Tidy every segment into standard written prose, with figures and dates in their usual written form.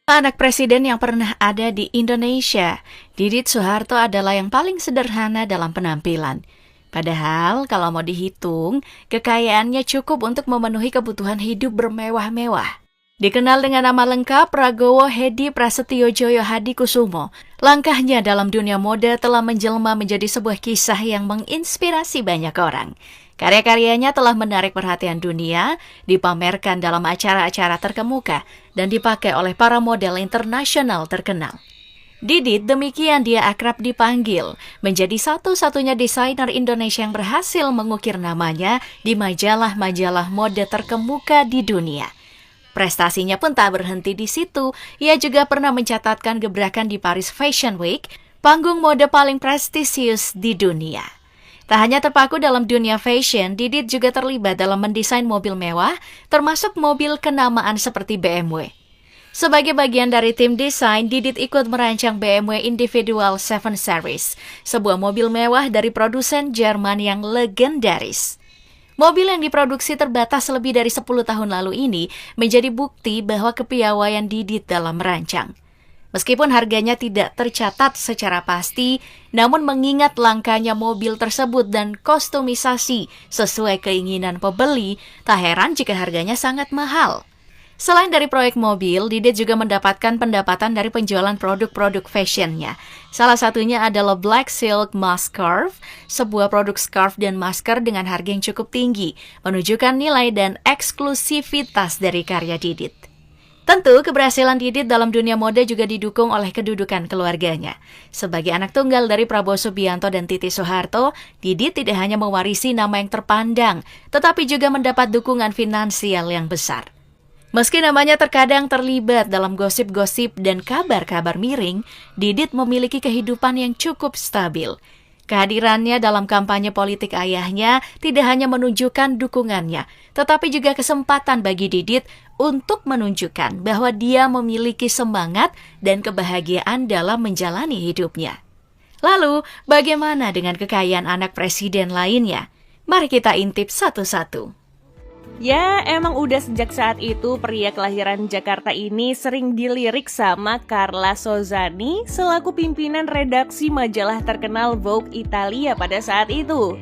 Anak presiden yang pernah ada di Indonesia, Didit Soeharto adalah yang paling sederhana dalam penampilan. Padahal kalau mau dihitung, kekayaannya cukup untuk memenuhi kebutuhan hidup bermewah-mewah. Dikenal dengan nama lengkap Pragowo Hedi Prasetyo Joyo Hadikusumo, langkahnya dalam dunia mode telah menjelma menjadi sebuah kisah yang menginspirasi banyak orang. Karya-karyanya telah menarik perhatian dunia, dipamerkan dalam acara-acara terkemuka, dan dipakai oleh para model internasional terkenal. Didit demikian dia akrab dipanggil, menjadi satu-satunya desainer Indonesia yang berhasil mengukir namanya di majalah-majalah mode terkemuka di dunia. Prestasinya pun tak berhenti di situ, ia juga pernah mencatatkan gebrakan di Paris Fashion Week, panggung mode paling prestisius di dunia. Tak hanya terpaku dalam dunia fashion, Didit juga terlibat dalam mendesain mobil mewah, termasuk mobil kenamaan seperti BMW. Sebagai bagian dari tim desain, Didit ikut merancang BMW Individual 7 Series, sebuah mobil mewah dari produsen Jerman yang legendaris. Mobil yang diproduksi terbatas lebih dari 10 tahun lalu ini menjadi bukti bahwa kepiawaian Didit dalam merancang. Meskipun harganya tidak tercatat secara pasti, namun mengingat langkanya mobil tersebut dan kostumisasi sesuai keinginan pembeli, tak heran jika harganya sangat mahal. Selain dari proyek mobil, Didit juga mendapatkan pendapatan dari penjualan produk-produk fashionnya. Salah satunya adalah Black Silk Mask Scarf, sebuah produk scarf dan masker dengan harga yang cukup tinggi, menunjukkan nilai dan eksklusivitas dari karya Didit. Tentu, keberhasilan Didit dalam dunia mode juga didukung oleh kedudukan keluarganya. Sebagai anak tunggal dari Prabowo Subianto dan Titi Soeharto, Didit tidak hanya mewarisi nama yang terpandang, tetapi juga mendapat dukungan finansial yang besar. Meski namanya terkadang terlibat dalam gosip-gosip dan kabar-kabar miring, Didit memiliki kehidupan yang cukup stabil. Kehadirannya dalam kampanye politik ayahnya tidak hanya menunjukkan dukungannya, tetapi juga kesempatan bagi Didit untuk menunjukkan bahwa dia memiliki semangat dan kebahagiaan dalam menjalani hidupnya. Lalu, bagaimana dengan kekayaan anak presiden lainnya? Mari kita intip satu-satu. Ya, emang udah sejak saat itu pria kelahiran Jakarta ini sering dilirik sama Carla Sozzani selaku pimpinan redaksi majalah terkenal Vogue Italia pada saat itu.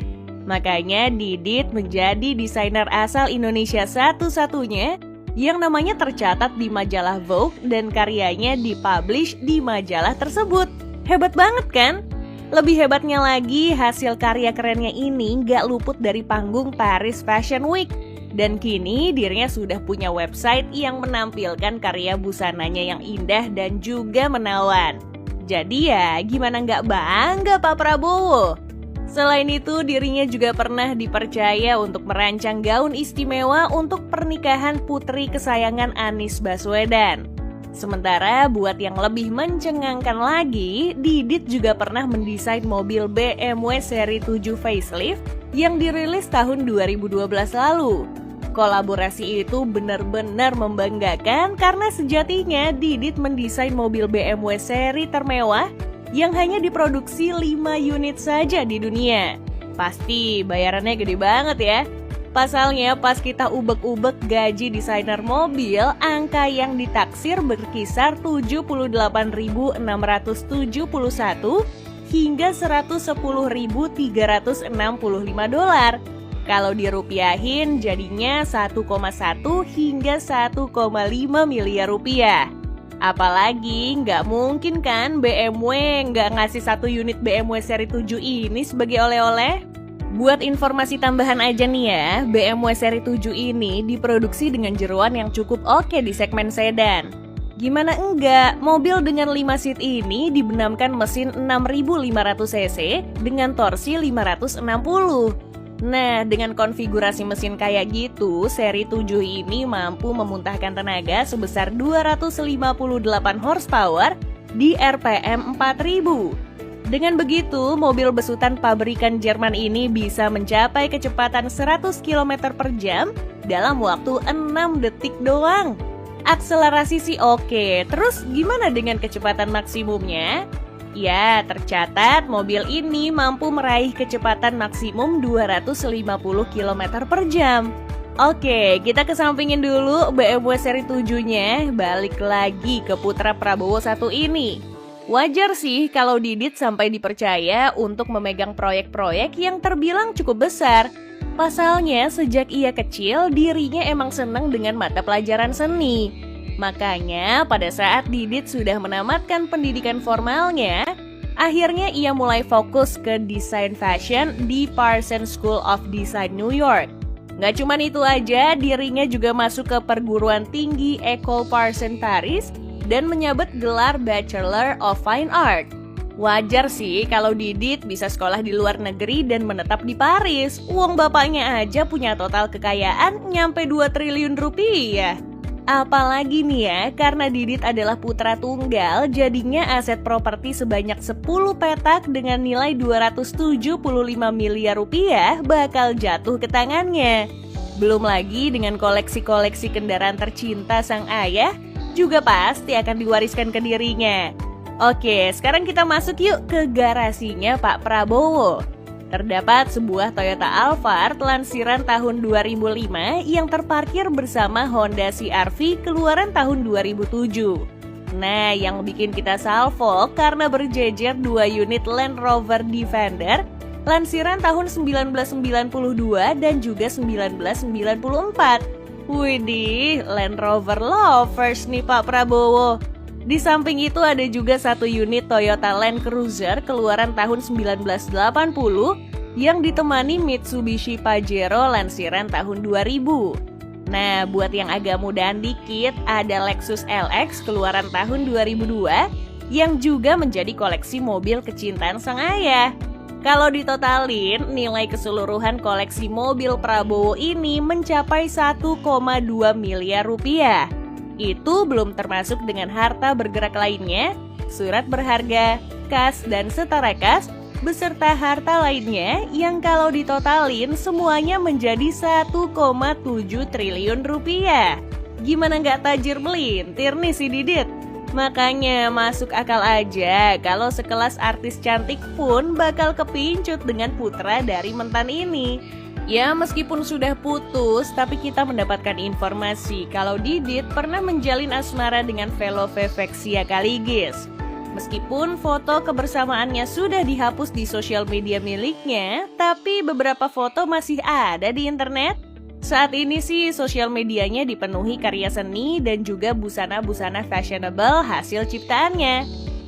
Makanya Didit menjadi desainer asal Indonesia satu-satunya yang namanya tercatat di majalah Vogue dan karyanya dipublish di majalah tersebut. Hebat banget kan? Lebih hebatnya lagi, hasil karya kerennya ini gak luput dari panggung Paris Fashion Week. Dan kini dirinya sudah punya website yang menampilkan karya busananya yang indah dan juga menawan. Jadi ya, gimana nggak bangga Pak Prabowo? Selain itu, dirinya juga pernah dipercaya untuk merancang gaun istimewa untuk pernikahan putri kesayangan Anies Baswedan. Sementara buat yang lebih mencengangkan lagi, Didit juga pernah mendesain mobil BMW seri 7 facelift yang dirilis tahun 2012 lalu. Kolaborasi itu benar-benar membanggakan karena sejatinya Didit mendesain mobil BMW seri termewah yang hanya diproduksi 5 unit saja di dunia. Pasti bayarannya gede banget ya. Pasalnya pas kita ubek-ubek gaji desainer mobil, angka yang ditaksir berkisar 78.671 hingga 110.365 dolar. Kalau dirupiahin jadinya 1,1 hingga 1,5 miliar rupiah. Apalagi nggak mungkin kan BMW nggak ngasih 1 unit BMW seri 7 ini sebagai oleh-oleh? Buat informasi tambahan aja nih ya, BMW seri 7 ini diproduksi dengan jeroan yang cukup oke di segmen sedan. Gimana enggak, mobil dengan 5 seat ini dibenamkan mesin 6.500 cc dengan torsi 560. Nah, dengan konfigurasi mesin kayak gitu, seri 7 ini mampu memuntahkan tenaga sebesar 258 horsepower di RPM 4000. Dengan begitu, mobil besutan pabrikan Jerman ini bisa mencapai kecepatan 100 km per jam dalam waktu 6 detik doang. Akselerasi sih oke, terus gimana dengan kecepatan maksimumnya? Ya, tercatat mobil ini mampu meraih kecepatan maksimum 250 km per jam. Oke, kita kesampingin dulu BMW seri 7-nya, balik lagi ke putra Prabowo satu ini. Wajar sih kalau Didit sampai dipercaya untuk memegang proyek-proyek yang terbilang cukup besar. Pasalnya, sejak ia kecil, dirinya emang senang dengan mata pelajaran seni. Makanya, pada saat Didit sudah menamatkan pendidikan formalnya, akhirnya ia mulai fokus ke desain fashion di Parsons School of Design New York. Nggak cuman itu aja, dirinya juga masuk ke perguruan tinggi École Parsons Paris dan menyabet gelar Bachelor of Fine Art. Wajar sih kalau Didit bisa sekolah di luar negeri dan menetap di Paris. Uang bapaknya aja punya total kekayaan nyampe 2 triliun rupiah. Apalagi nih ya, karena Didit adalah putra tunggal, jadinya aset properti sebanyak 10 petak dengan nilai 275 miliar rupiah bakal jatuh ke tangannya. Belum lagi dengan koleksi-koleksi kendaraan tercinta sang ayah, juga pasti akan diwariskan ke dirinya. Oke, sekarang kita masuk yuk ke garasinya Pak Prabowo. Terdapat sebuah Toyota Alphard lansiran tahun 2005 yang terparkir bersama Honda CR-V keluaran tahun 2007. Nah, yang bikin kita salvo karena berjejer 2 unit Land Rover Defender lansiran tahun 1992 dan juga 1994. Widih, Land Rover lovers nih Pak Prabowo. Di samping itu ada juga 1 unit Toyota Land Cruiser keluaran tahun 1980 yang ditemani Mitsubishi Pajero lansiran tahun 2000. Nah, buat yang agak mudaan dikit, ada Lexus LX keluaran tahun 2002 yang juga menjadi koleksi mobil kecintaan sang ayah. Kalau ditotalin, nilai keseluruhan koleksi mobil Prabowo ini mencapai 1,2 miliar rupiah. Itu belum termasuk dengan harta bergerak lainnya, surat berharga, kas dan setara kas, beserta harta lainnya yang kalau ditotalin semuanya menjadi 1,7 triliun rupiah. Gimana nggak tajir melintir nih si Didit? Makanya masuk akal aja kalau sekelas artis cantik pun bakal kepincut dengan putra dari mentan ini. Ya, meskipun sudah putus, tapi kita mendapatkan informasi kalau Didit pernah menjalin asmara dengan Velove Vexia Kaligis. Meskipun foto kebersamaannya sudah dihapus di sosial media miliknya, tapi beberapa foto masih ada di internet. Saat ini sih sosial medianya dipenuhi karya seni dan juga busana-busana fashionable hasil ciptaannya.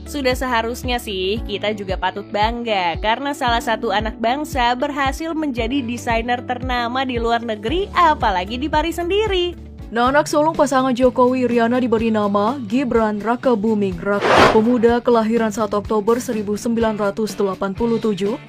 Sudah seharusnya sih kita juga patut bangga karena salah satu anak bangsa berhasil menjadi desainer ternama di luar negeri, apalagi di Paris sendiri. Nah, anak sulung pasangan Jokowi Iriana diberi nama Gibran Rakabuming Raka. Pemuda kelahiran 1 Oktober 1987,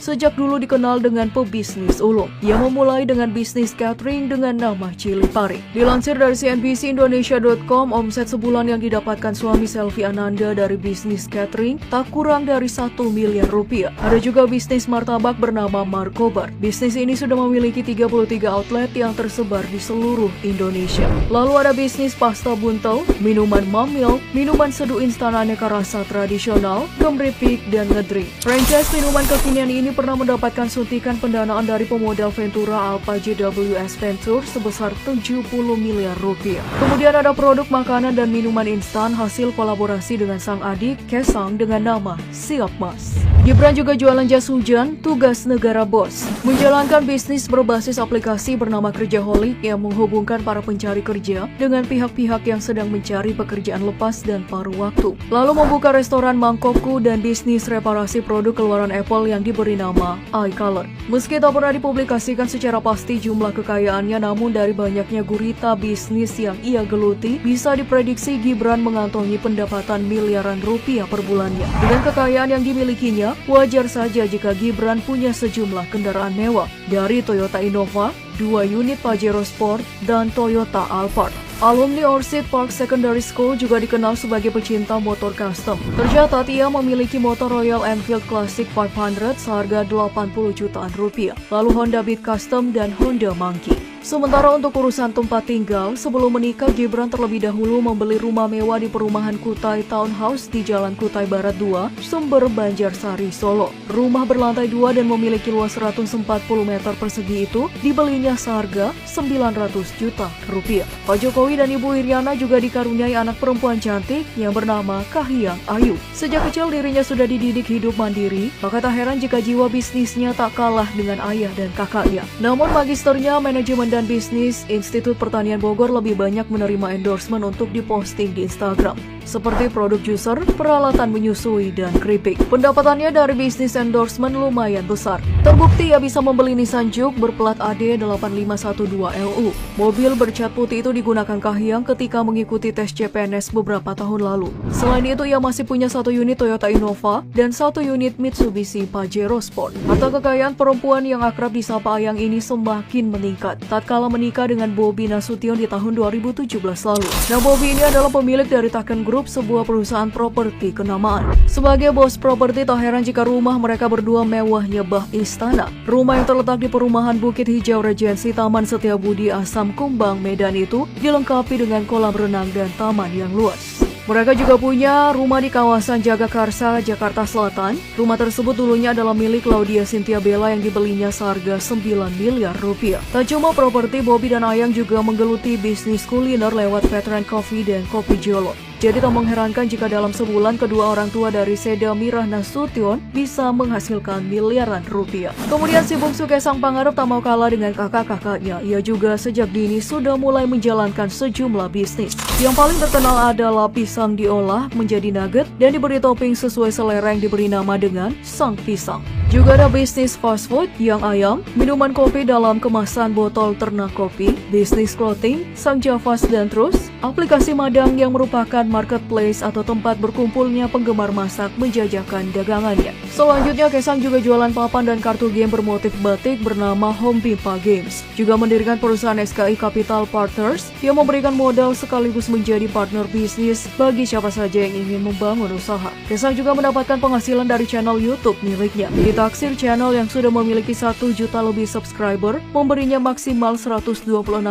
sejak dulu dikenal dengan pebisnis ulung. Ia memulai dengan bisnis catering dengan nama Chili Pari. Dilansir dari CNBC-Indonesia.com, omset sebulan yang didapatkan suami Selvi Ananda dari bisnis catering tak kurang dari 1 miliar rupiah. Ada juga bisnis martabak bernama Markobar. Bisnis ini sudah memiliki 33 outlet yang tersebar di seluruh Indonesia. Lalu ada bisnis pasta buntel, minuman Mamil, minuman seduh instan aneka rasa tradisional, Gemripik, dan ngedrink. Franchise minuman kekinian ini pernah mendapatkan suntikan pendanaan dari pemodal Ventura Alpha JWS Venture sebesar 70 miliar rupiah. Kemudian ada produk makanan dan minuman instan hasil kolaborasi dengan sang adik, Kesang, dengan nama Siap Mas. Gibran juga jualan jas hujan, tugas negara bos. Menjalankan bisnis berbasis aplikasi bernama Kerjaholic yang menghubungkan para pencari kerja dengan pihak-pihak yang sedang mencari pekerjaan lepas dan paruh waktu. Lalu membuka restoran mangkokku dan bisnis reparasi produk keluaran Apple yang diberi nama iColor. Meski tak pernah dipublikasikan secara pasti jumlah kekayaannya, namun dari banyaknya gurita bisnis yang ia geluti, bisa diprediksi Gibran mengantongi pendapatan miliaran rupiah per bulannya. Dengan kekayaan yang dimilikinya, wajar saja jika Gibran punya sejumlah kendaraan mewah, dari Toyota Innova, 2 unit Pajero Sport, dan Toyota Alphard. Alumni Orchid Park Secondary School juga dikenal sebagai pecinta motor custom. Tercatat ia memiliki motor Royal Enfield Classic 500 seharga 80 jutaan rupiah, lalu Honda Beat Custom dan Honda Monkey. Sementara untuk urusan tempat tinggal, sebelum menikah Gibran terlebih dahulu membeli rumah mewah di perumahan Kutai Townhouse di Jalan Kutai Barat 2, Sumber, Banjarsari, Solo. Rumah berlantai 2 dan memiliki luas 140 meter persegi itu dibelinya seharga 900 juta rupiah. Pak Jokowi dan Ibu Iriana juga dikaruniai anak perempuan cantik yang bernama Kahiyang Ayu. Sejak kecil dirinya sudah dididik hidup mandiri, maka tak heran jika jiwa bisnisnya tak kalah dengan ayah dan kakaknya. Namun magisternya manajemen dan bisnis Institut Pertanian Bogor lebih banyak menerima endorsement untuk diposting di Instagram, seperti produk juicer, peralatan menyusui, dan keripik. Pendapatannya dari bisnis endorsement lumayan besar. Terbukti ia bisa membeli Nissan Juke berplat AD 8512LU. Mobil bercat putih itu digunakan Kahiyang ketika mengikuti tes CPNS beberapa tahun lalu. Selain itu, ia masih punya 1 unit Toyota Innova dan 1 unit Mitsubishi Pajero Sport. Harta kekayaan perempuan yang akrab disapa Ayang ini semakin meningkat tatkala menikah dengan Bobi Nasution di tahun 2017 lalu. Nah, Bobi ini adalah pemilik dari Taken Group, sebuah perusahaan properti kenamaan. Sebagai bos properti, tak heran jika rumah mereka berdua mewahnya bah istana. Rumah yang terletak di perumahan Bukit Hijau Regensi Taman Setiabudi Asam Kumbang, Medan itu dilengkapi dengan kolam renang dan taman yang luas. Mereka juga punya rumah di kawasan Jagakarsa, Jakarta Selatan. Rumah tersebut dulunya adalah milik Laudia Cynthia Bella yang dibelinya seharga 9 miliar rupiah. Tak cuma properti, Bobi dan Ayang juga menggeluti bisnis kuliner lewat Veteran Coffee dan Kopi Jolo. Jadi tak mengherankan jika dalam sebulan kedua orang tua dari Seda Mirah Nasution bisa menghasilkan miliaran rupiah. Kemudian si bungsu Kaisang Pangarep tak mau kalah dengan kakak-kakaknya. Ia juga sejak dini sudah mulai menjalankan sejumlah bisnis. Yang paling terkenal adalah pisang diolah menjadi nugget dan diberi topping sesuai selera yang diberi nama dengan Sang Pisang. Juga ada bisnis fast food yang ayam, minuman kopi dalam kemasan botol ternak kopi, bisnis clothing, Sang Javas, dan terus aplikasi Madang yang merupakan marketplace atau tempat berkumpulnya penggemar masak menjajakan dagangannya. Selanjutnya, Kaisang juga jualan papan dan kartu game bermotif batik bernama Home Pimpa Games. Juga mendirikan perusahaan SKI Capital Partners yang memberikan modal sekaligus menjadi partner bisnis bagi siapa saja yang ingin membangun usaha. Kaisang juga mendapatkan penghasilan dari channel YouTube miliknya. Ditaksir channel yang sudah memiliki 1 juta lebih subscriber memberinya maksimal 126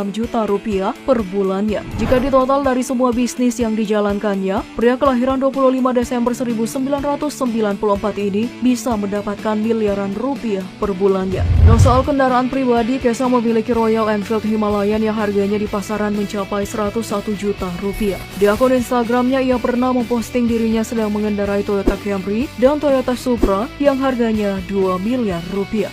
juta rupiah per bulannya. Jika ditotal dari semua bisnis yang dijalankannya, pria kelahiran 25 Desember 1994 ini bisa mendapatkan miliaran rupiah per bulannya. Nah, soal kendaraan pribadi, Kaisang memiliki Royal Enfield Himalayan yang harganya di pasaran mencapai 101 juta rupiah. Di akun Instagramnya, ia pernah memposting dirinya sedang mengendarai Toyota Camry dan Toyota Supra yang harganya 2 miliar rupiah.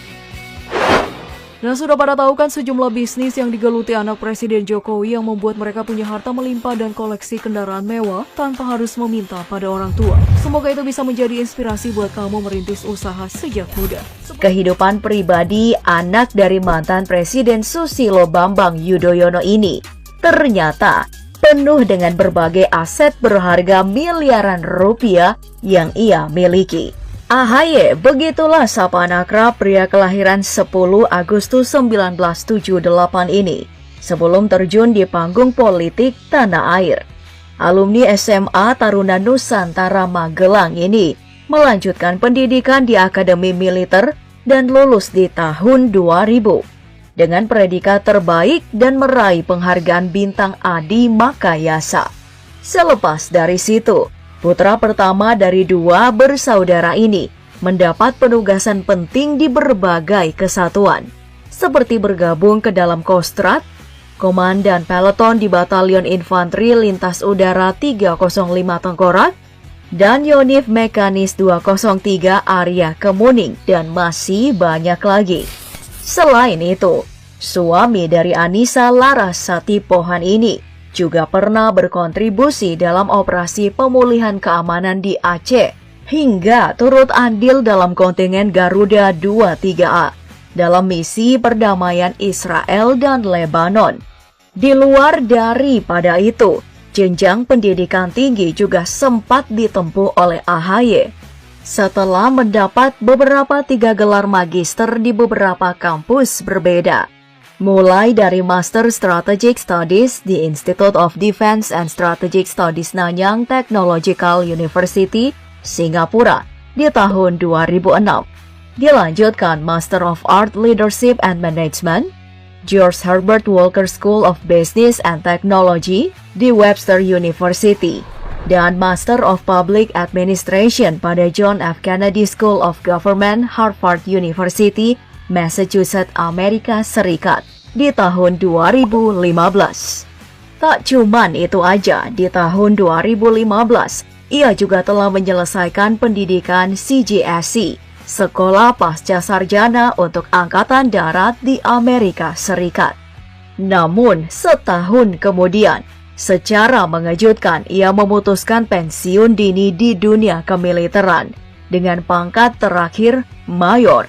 Nah, sudah pada tahu kan sejumlah bisnis yang digeluti anak Presiden Jokowi yang membuat mereka punya harta melimpah dan koleksi kendaraan mewah tanpa harus meminta pada orang tua. Semoga itu bisa menjadi inspirasi buat kamu merintis usaha sejak muda. Kehidupan pribadi anak dari mantan Presiden Susilo Bambang Yudhoyono ini ternyata penuh dengan berbagai aset berharga miliaran rupiah yang ia miliki. AHY, begitulah sapaan akrab pria kelahiran 10 Agustus 1978 ini sebelum terjun di panggung politik tanah air. Alumni SMA Taruna Nusantara Magelang ini melanjutkan pendidikan di Akademi Militer dan lulus di tahun 2000 dengan predikat terbaik dan meraih penghargaan Bintang Adi Makayasa. Selepas dari situ, putra pertama dari 2 bersaudara ini mendapat penugasan penting di berbagai kesatuan, seperti bergabung ke dalam Kostrad, Komandan Peloton di Batalion Infanteri Lintas Udara 305 Tengkorak, dan Yonif Mekanis 203 Arya Kemuning, dan masih banyak lagi. Selain itu, suami dari Anissa Larasati Pohan ini juga pernah berkontribusi dalam operasi pemulihan keamanan di Aceh, hingga turut andil dalam kontingen Garuda 23A dalam misi perdamaian Israel dan Lebanon. Di luar daripada itu, jenjang pendidikan tinggi juga sempat ditempuh oleh AHY setelah mendapat beberapa 3 gelar magister di beberapa kampus berbeda. Mulai dari Master Strategic Studies di Institute of Defense and Strategic Studies Nanyang Technological University, Singapura di tahun 2006. Dilanjutkan Master of Art Leadership and Management George Herbert Walker School of Business and Technology di Webster University, dan Master of Public Administration pada John F. Kennedy School of Government, Harvard University, Massachusetts, Amerika Serikat di tahun 2015. Tak cuman itu aja, di tahun 2015, ia juga telah menyelesaikan pendidikan CGSC, Sekolah Pasca Sarjana untuk Angkatan Darat di Amerika Serikat. Namun, setahun kemudian, secara mengejutkan, ia memutuskan pensiun dini di dunia kemiliteran dengan pangkat terakhir mayor.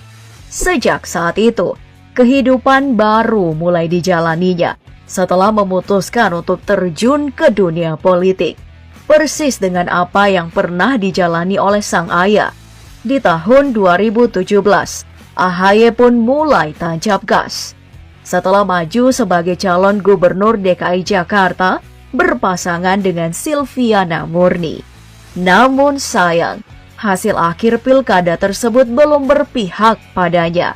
Sejak saat itu, kehidupan baru mulai dijalaninya setelah memutuskan untuk terjun ke dunia politik. Persis dengan apa yang pernah dijalani oleh sang ayah. Di tahun 2017, AHY pun mulai tancap gas. Setelah maju sebagai calon gubernur DKI Jakarta, berpasangan dengan Silviana Murni. Namun sayang, hasil akhir pilkada tersebut belum berpihak padanya.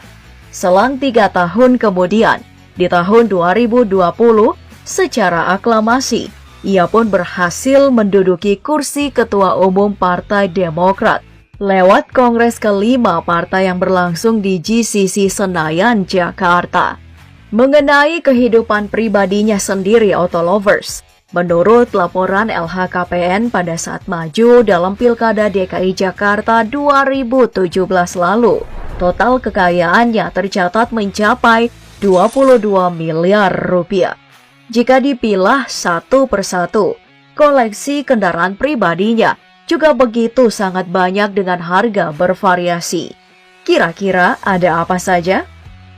Selang 3 tahun kemudian, di tahun 2020, secara aklamasi, ia pun berhasil menduduki kursi Ketua Umum Partai Demokrat lewat Kongres kelima partai yang berlangsung di GCC Senayan, Jakarta. Mengenai kehidupan pribadinya sendiri, Autolovers, menurut laporan LHKPN pada saat maju dalam Pilkada DKI Jakarta 2017 lalu, total kekayaannya tercatat mencapai 22 miliar rupiah. Jika dipilah satu persatu, koleksi kendaraan pribadinya juga begitu sangat banyak dengan harga bervariasi. Kira-kira ada apa saja?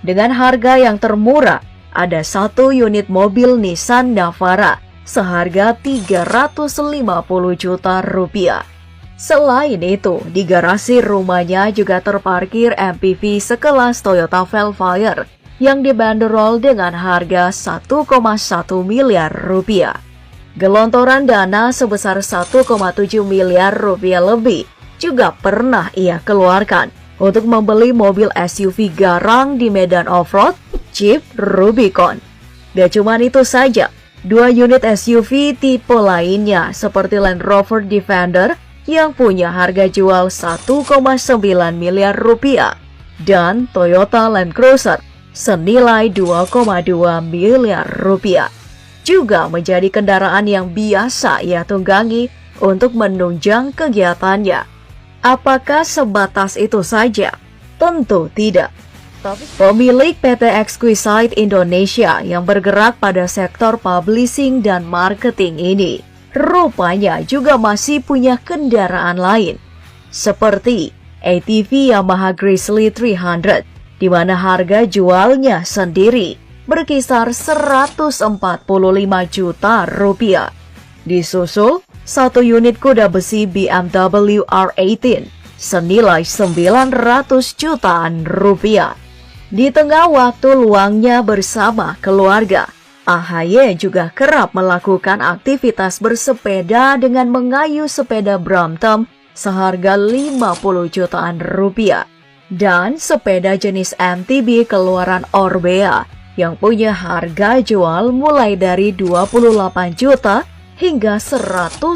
Dengan harga yang termurah, ada 1 unit mobil Nissan Navara seharga 350 juta rupiah. Selain itu, di garasi rumahnya juga terparkir MPV sekelas Toyota Velfire yang dibanderol dengan harga 1,1 miliar rupiah. Gelontoran dana sebesar 1,7 miliar rupiah lebih juga pernah ia keluarkan untuk membeli mobil SUV garang di medan off-road, Jeep Rubicon. Gak cuma itu saja, 2 unit SUV tipe lainnya seperti Land Rover Defender yang punya harga jual 1,9 miliar rupiah dan Toyota Land Cruiser senilai 2,2 miliar rupiah. Juga menjadi kendaraan yang biasa ia tunggangi untuk menunjang kegiatannya. Apakah sebatas itu saja? Tentu tidak. Pemilik PT Exquisite Indonesia yang bergerak pada sektor publishing dan marketing ini rupanya juga masih punya kendaraan lain, seperti ATV Yamaha Grizzly 300, di mana harga jualnya sendiri berkisar 145 juta rupiah. Disusul 1 unit kuda besi BMW R18 senilai 900 jutaan rupiah. Di tengah waktu luangnya bersama keluarga, AHY juga kerap melakukan aktivitas bersepeda dengan mengayuh sepeda Brompton seharga 50 jutaan rupiah. Dan sepeda jenis MTB keluaran Orbea yang punya harga jual mulai dari 28 juta hingga 150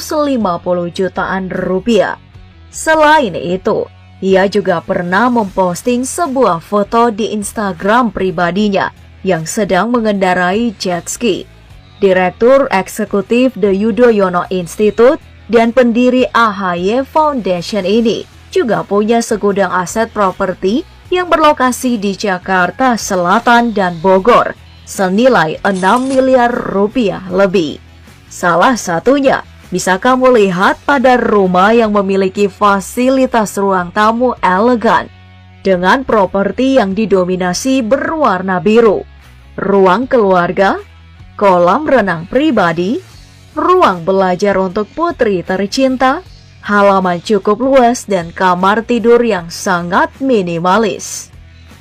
jutaan rupiah. Selain itu, ia juga pernah memposting sebuah foto di Instagram pribadinya yang sedang mengendarai jet ski. Direktur Eksekutif The Yudhoyono Institute dan pendiri AHY Foundation ini juga punya segudang aset properti yang berlokasi di Jakarta Selatan dan Bogor, senilai 6 miliar rupiah lebih. Salah satunya bisa kamu lihat pada rumah yang memiliki fasilitas ruang tamu elegan, dengan properti yang didominasi berwarna biru, ruang keluarga, kolam renang pribadi, ruang belajar untuk putri tercinta, halaman cukup luas, dan kamar tidur yang sangat minimalis.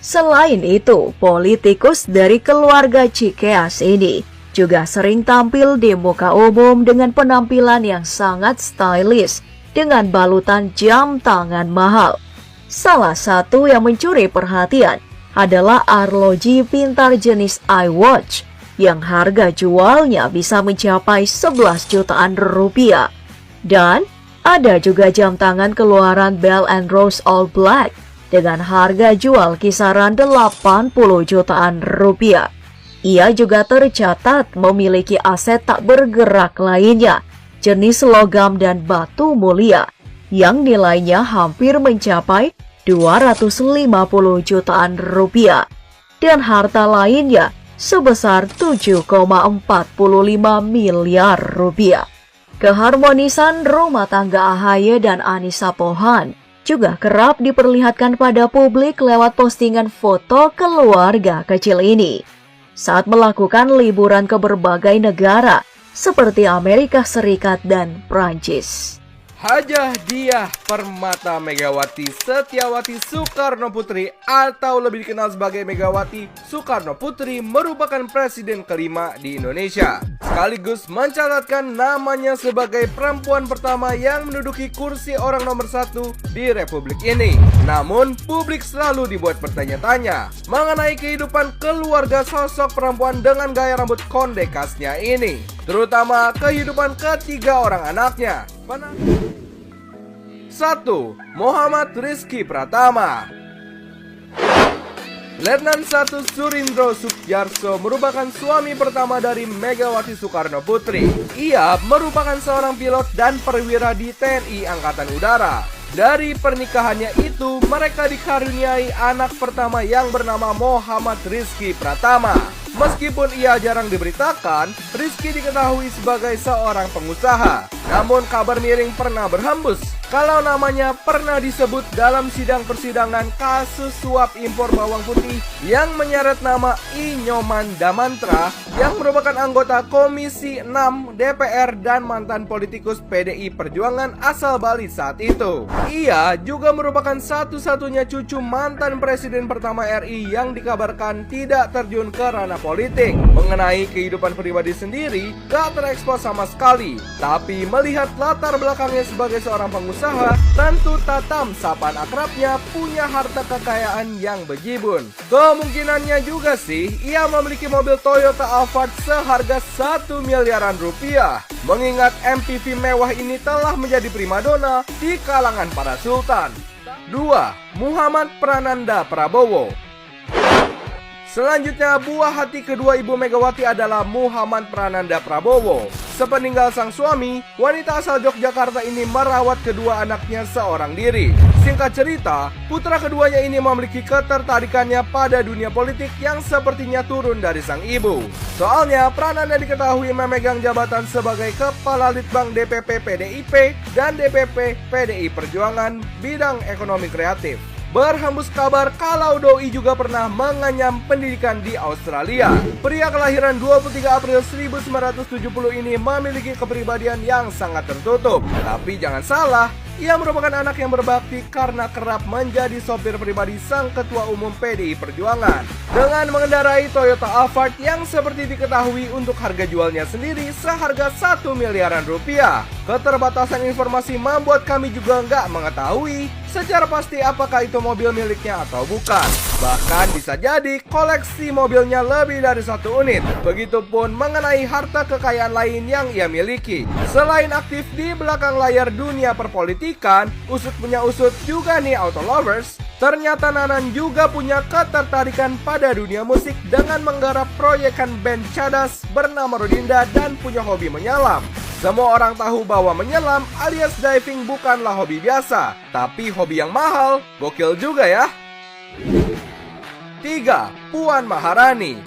Selain itu, politikus dari keluarga Cikeas ini juga sering tampil di muka umum dengan penampilan yang sangat stylish dengan balutan jam tangan mahal. Salah satu yang mencuri perhatian adalah arloji pintar jenis iWatch yang harga jualnya bisa mencapai 11 jutaan rupiah. Dan ada juga jam tangan keluaran Bell & Rose All Black dengan harga jual kisaran 80 jutaan rupiah. Ia juga tercatat memiliki aset tak bergerak lainnya, jenis logam dan batu mulia, yang nilainya hampir mencapai 250 jutaan rupiah, dan harta lainnya sebesar 7,45 miliar rupiah. Keharmonisan rumah tangga AHY dan Anissa Pohan juga kerap diperlihatkan pada publik lewat postingan foto keluarga kecil ini saat melakukan liburan ke berbagai negara seperti Amerika Serikat dan Prancis. Hajah Diah Permata Megawati Setiawati Soekarno Putri atau lebih dikenal sebagai Megawati Soekarno Putri merupakan presiden kelima di Indonesia, sekaligus mencatatkan namanya sebagai perempuan pertama yang menduduki kursi orang nomor 1 di Republik ini. Namun, publik selalu dibuat bertanya-tanya mengenai kehidupan keluarga sosok perempuan dengan gaya rambut konde khasnya ini, terutama kehidupan ketiga orang anaknya. 1. Muhammad Rizky Pratama. Letnan 1 Surindro Sukjarso merupakan suami pertama dari Megawati Soekarno Putri. Ia merupakan seorang pilot dan perwira di TNI Angkatan Udara. Dari pernikahannya itu, mereka dikaruniai anak pertama yang bernama Muhammad Rizky Pratama. Meskipun ia jarang diberitakan, Rizky diketahui sebagai seorang pengusaha. Namun kabar miring pernah berhembus kalau namanya pernah disebut dalam sidang persidangan kasus suap impor bawang putih yang menyeret nama I. Nyoman Damantra yang merupakan anggota Komisi 6 DPR dan mantan politikus PDI Perjuangan asal Bali saat itu. Ia juga merupakan satu-satunya cucu mantan presiden pertama RI yang dikabarkan tidak terjun ke ranah politik. Mengenai kehidupan pribadi sendiri, gak terekspos sama sekali. Tapi melihat latar belakangnya sebagai seorang pengusaha, tentu Tatam sapaan akrabnya punya harta kekayaan yang bejibun. Kemungkinannya juga sih, ia memiliki mobil Toyota Alphard seharga 1 miliaran rupiah. Mengingat MPV mewah ini telah menjadi primadona di kalangan para sultan. 2. Muhammad Prananda Prabowo. Selanjutnya, buah hati kedua Ibu Megawati adalah Muhammad Prananda Prabowo. Sepeninggal sang suami, wanita asal Yogyakarta ini merawat kedua anaknya seorang diri. Singkat cerita, putra keduanya ini memiliki ketertarikannya pada dunia politik yang sepertinya turun dari sang ibu. Soalnya, Prananda diketahui memegang jabatan sebagai Kepala Litbang DPP PDIP dan DPP PDI Perjuangan bidang ekonomi kreatif. Berhembus kabar kalau Doi juga pernah mengenyam pendidikan di Australia. Pria kelahiran 23 April 1970 ini memiliki kepribadian yang sangat tertutup. Tapi jangan salah, ia merupakan anak yang berbakti karena kerap menjadi sopir pribadi sang Ketua Umum PDI Perjuangan. Dengan mengendarai Toyota Alphard yang seperti diketahui untuk harga jualnya sendiri seharga 1 miliaran rupiah. Keterbatasan informasi membuat kami juga nggak mengetahui secara pasti apakah itu mobil miliknya atau bukan. Bahkan bisa jadi koleksi mobilnya lebih dari 1 unit. Begitupun mengenai harta kekayaan lain yang ia miliki. Selain aktif di belakang layar dunia perpolitikan, usut punya usut juga nih auto lovers. Ternyata Nanan juga punya ketertarikan pada dunia musik dengan menggarap proyekan band cadas bernama Rodinda dan punya hobi menyelam. Semua orang tahu bahwa menyelam alias diving bukanlah hobi biasa, tapi hobi yang mahal. Gokil juga ya. 3. Puan Maharani.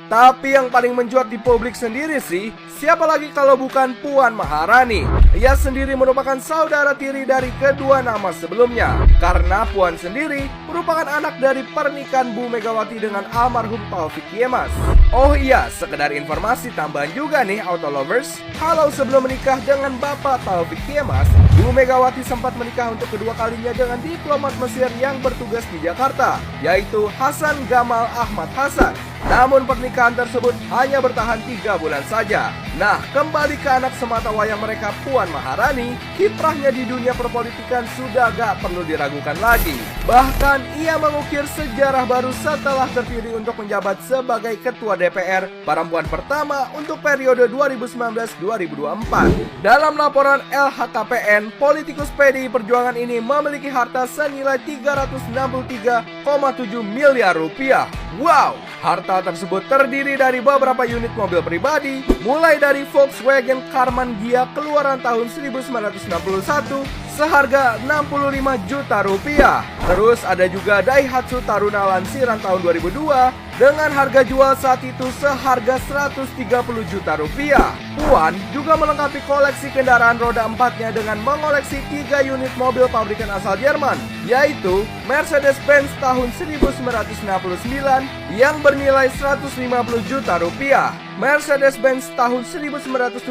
Tapi yang paling mencuat di publik sendiri sih, siapa lagi kalau bukan Puan Maharani. Ia sendiri merupakan saudara tiri dari kedua nama sebelumnya. Karena Puan sendiri merupakan anak dari pernikahan Bu Megawati dengan almarhum Taufik Yemas. Oh iya, sekedar informasi tambahan juga nih auto lovers. Kalau sebelum menikah dengan Bapak Taufik Yemas, Bu Megawati sempat menikah untuk kedua kalinya dengan diplomat Mesir yang bertugas di Jakarta, yaitu Hasan Gamal Ahmad Hasan. Namun pernikahan tersebut hanya bertahan 3 bulan saja. Nah, kembali ke anak sematawayang mereka, Puan Maharani, kiprahnya di dunia perpolitikan sudah gak perlu diragukan lagi. Bahkan ia mengukir sejarah baru setelah terpilih untuk menjabat sebagai Ketua DPR, perempuan pertama untuk periode 2019-2024. Dalam laporan LHKPN, politikus PDI Perjuangan ini memiliki harta senilai 363,7 miliar rupiah. Wow! Harta tersebut terdiri dari beberapa unit mobil pribadi, mulai dari Volkswagen Karmann Ghia keluaran tahun 1961 seharga 65 juta rupiah. Terus ada juga Daihatsu Taruna Lansiran tahun 2002 dengan harga jual saat itu seharga 130 juta rupiah. Puan juga melengkapi koleksi kendaraan roda 4-nya dengan mengoleksi 3 unit mobil pabrikan asal Jerman, yaitu Mercedes-Benz tahun 1969 yang bernilai 150 juta rupiah, Mercedes-Benz tahun 1976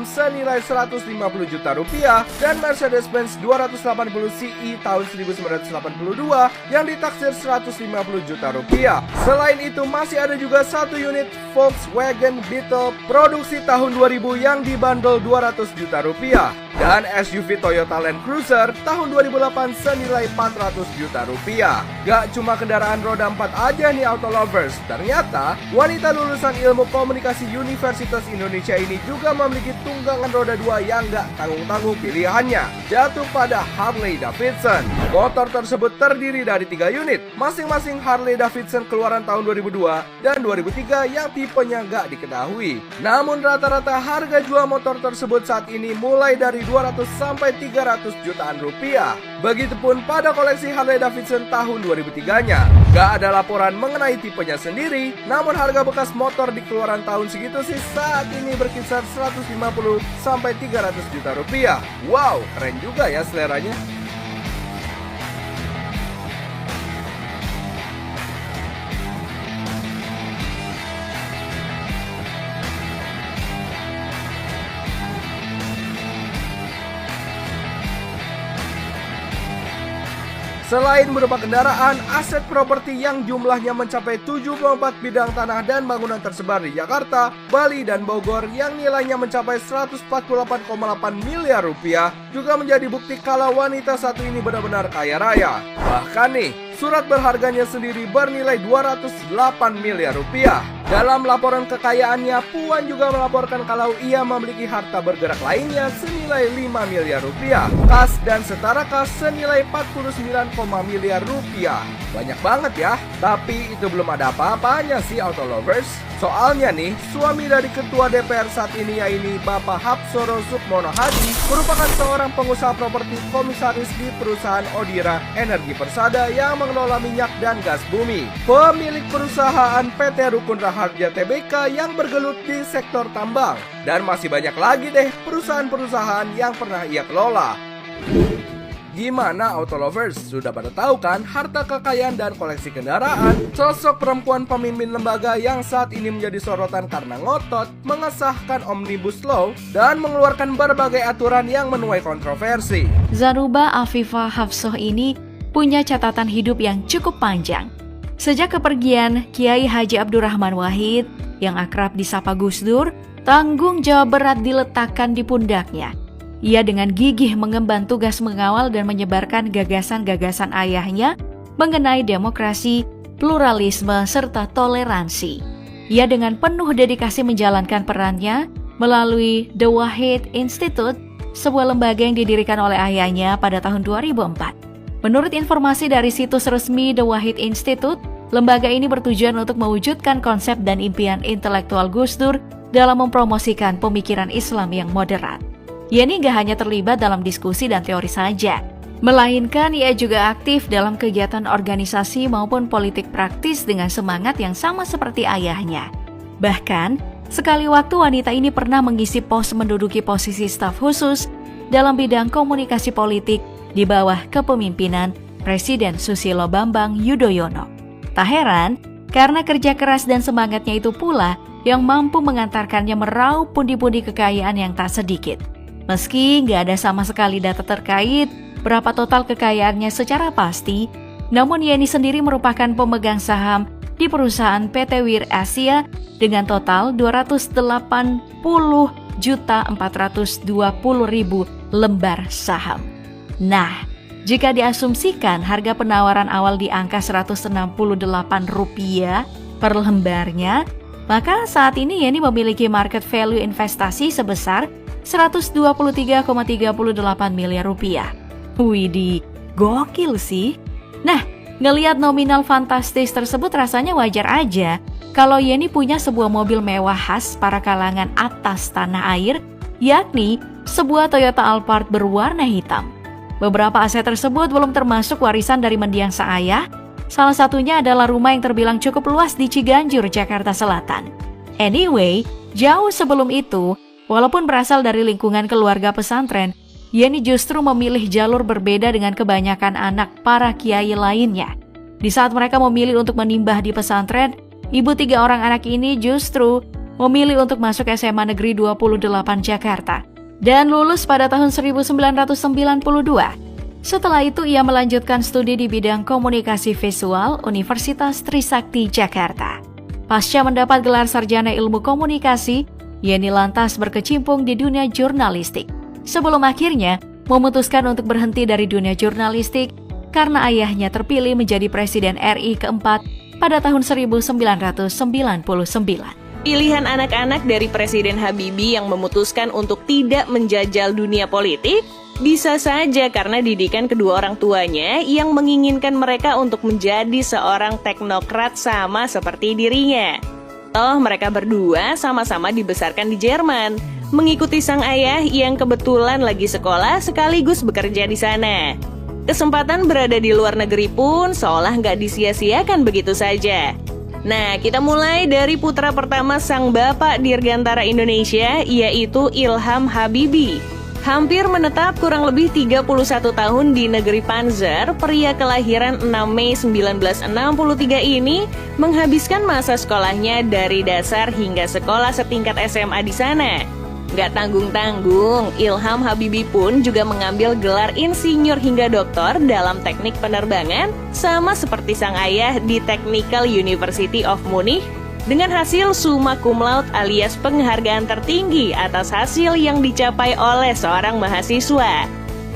senilai 150 juta rupiah, dan Mercedes-Benz 280 CE tahun 1982 yang ditaksir 150 juta rupiah. Selain itu masih ada juga 1 unit Volkswagen Beetle produksi tahun 2000 yang dibanderol 200 juta rupiah, dan SUV Toyota Land Cruiser tahun 2008 senilai 400 juta rupiah. Gak cuma kendaraan roda 4 aja nih auto lovers, ternyata wanita lulusan ilmu komunikasi Universitas Indonesia ini juga memiliki tunggangan roda 2 yang gak tanggung-tanggung pilihannya, jatuh pada Harley Davidson. Motor tersebut terdiri dari 3 unit, masing-masing Harley Davidson keluaran tahun 2002 dan 2003 yang tipenya gak diketahui. Namun rata-rata harga jual motor tersebut saat ini mulai dari 200 sampai 300 jutaan rupiah. Begitupun pada koleksi Harley Davidson tahun 2003-nya. Gak ada laporan mengenai tipenya sendiri, namun harga bekas motor di keluaran tahun segitu sih saat ini berkisar 150 sampai 300 juta rupiah. Wow, keren juga ya seleranya. Selain berupa kendaraan, aset properti yang jumlahnya mencapai 74 bidang tanah dan bangunan tersebar di Jakarta, Bali, dan Bogor yang nilainya mencapai 148,8 miliar rupiah juga menjadi bukti kalau wanita satu ini benar-benar kaya raya. Bahkan nih, surat berharganya sendiri bernilai 208 miliar rupiah. Dalam laporan kekayaannya, Puan juga melaporkan kalau ia memiliki harta bergerak lainnya senilai 5 miliar rupiah, kas dan setara kas senilai 49, miliar rupiah. Banyak banget ya, tapi itu belum ada apa-apanya sih auto lovers. Soalnya nih, suami dari Ketua DPR saat ini yaitu Bapak Hapsoro Sukmono Hadi merupakan seorang pengusaha properti komisaris di perusahaan Odira Energi Persada yang mengelola minyak dan gas bumi. Pemilik perusahaan PT Rukun Raharja Tbk yang bergelut di sektor tambang. Dan masih banyak lagi deh perusahaan-perusahaan yang pernah ia kelola. Gimana auto lovers? Sudah pada tahu kan harta kekayaan dan koleksi kendaraan? Sosok perempuan pemimpin lembaga yang saat ini menjadi sorotan karena ngotot mengesahkan Omnibus Law dan mengeluarkan berbagai aturan yang menuai kontroversi. Zaruba Afifah Hafsoh ini punya catatan hidup yang cukup panjang. Sejak kepergian Kiai Haji Abdurrahman Wahid yang akrab disapa Gus Dur, tanggung jawab berat diletakkan di pundaknya. Ia dengan gigih mengemban tugas mengawal dan menyebarkan gagasan-gagasan ayahnya mengenai demokrasi, pluralisme, serta toleransi. Ia dengan penuh dedikasi menjalankan perannya melalui The Wahid Institute, sebuah lembaga yang didirikan oleh ayahnya pada tahun 2004. Menurut informasi dari situs resmi The Wahid Institute, lembaga ini bertujuan untuk mewujudkan konsep dan impian intelektual Gus Dur dalam mempromosikan pemikiran Islam yang moderat. Ia ini gak hanya terlibat dalam diskusi dan teori saja, melainkan ia juga aktif dalam kegiatan organisasi maupun politik praktis dengan semangat yang sama seperti ayahnya. Bahkan, sekali waktu wanita ini pernah mengisi pos menduduki posisi staf khusus dalam bidang komunikasi politik di bawah kepemimpinan Presiden Susilo Bambang Yudhoyono. Tak heran, karena kerja keras dan semangatnya itu pula yang mampu mengantarkannya meraup pundi-pundi kekayaan yang tak sedikit. Meski nggak ada sama sekali data terkait berapa total kekayaannya secara pasti, namun Yeni sendiri merupakan pemegang saham di perusahaan PT Wir Asia dengan total 280.420.000 lembar saham. Nah, jika diasumsikan harga penawaran awal di angka Rp168 per lembarnya, maka saat ini Yeni memiliki market value investasi sebesar Rp123,38 miliar. Widih, gokil sih. Nah, ngelihat nominal fantastis tersebut rasanya wajar aja kalau Yeni punya sebuah mobil mewah khas para kalangan atas tanah air, yakni sebuah Toyota Alphard berwarna hitam. Beberapa aset tersebut belum termasuk warisan dari mendiang sang ayah. Salah satunya adalah rumah yang terbilang cukup luas di Ciganjur, Jakarta Selatan. Anyway, jauh sebelum itu, walaupun berasal dari lingkungan keluarga pesantren, Yeni justru memilih jalur berbeda dengan kebanyakan anak para kiai lainnya. Di saat mereka memilih untuk menimbah di pesantren, ibu 3 orang anak ini justru memilih untuk masuk SMA Negeri 28 Jakarta dan lulus pada tahun 1992. Setelah itu ia melanjutkan studi di bidang komunikasi visual Universitas Trisakti Jakarta. Pasca mendapat gelar sarjana ilmu komunikasi, Yeni lantas berkecimpung di dunia jurnalistik. Sebelum akhirnya memutuskan untuk berhenti dari dunia jurnalistik karena ayahnya terpilih menjadi Presiden RI keempat pada tahun 1999. Pilihan anak-anak dari Presiden Habibie yang memutuskan untuk tidak menjajal dunia politik bisa saja karena didikan kedua orang tuanya yang menginginkan mereka untuk menjadi seorang teknokrat sama seperti dirinya. Toh mereka berdua sama-sama dibesarkan di Jerman, mengikuti sang ayah yang kebetulan lagi sekolah sekaligus bekerja di sana. Kesempatan berada di luar negeri pun seolah nggak disia-siakan begitu saja. Nah, kita mulai dari putra pertama sang bapak Dirgantara Indonesia, yaitu Ilham Habibie. Hampir menetap kurang lebih 31 tahun di negeri Panzer, pria kelahiran 6 Mei 1963 ini menghabiskan masa sekolahnya dari dasar hingga sekolah setingkat SMA di sana. Gak tanggung-tanggung, Ilham Habibie pun juga mengambil gelar insinyur hingga doktor dalam teknik penerbangan, sama seperti sang ayah di Technical University of Munich, dengan hasil summa cum laude alias penghargaan tertinggi atas hasil yang dicapai oleh seorang mahasiswa.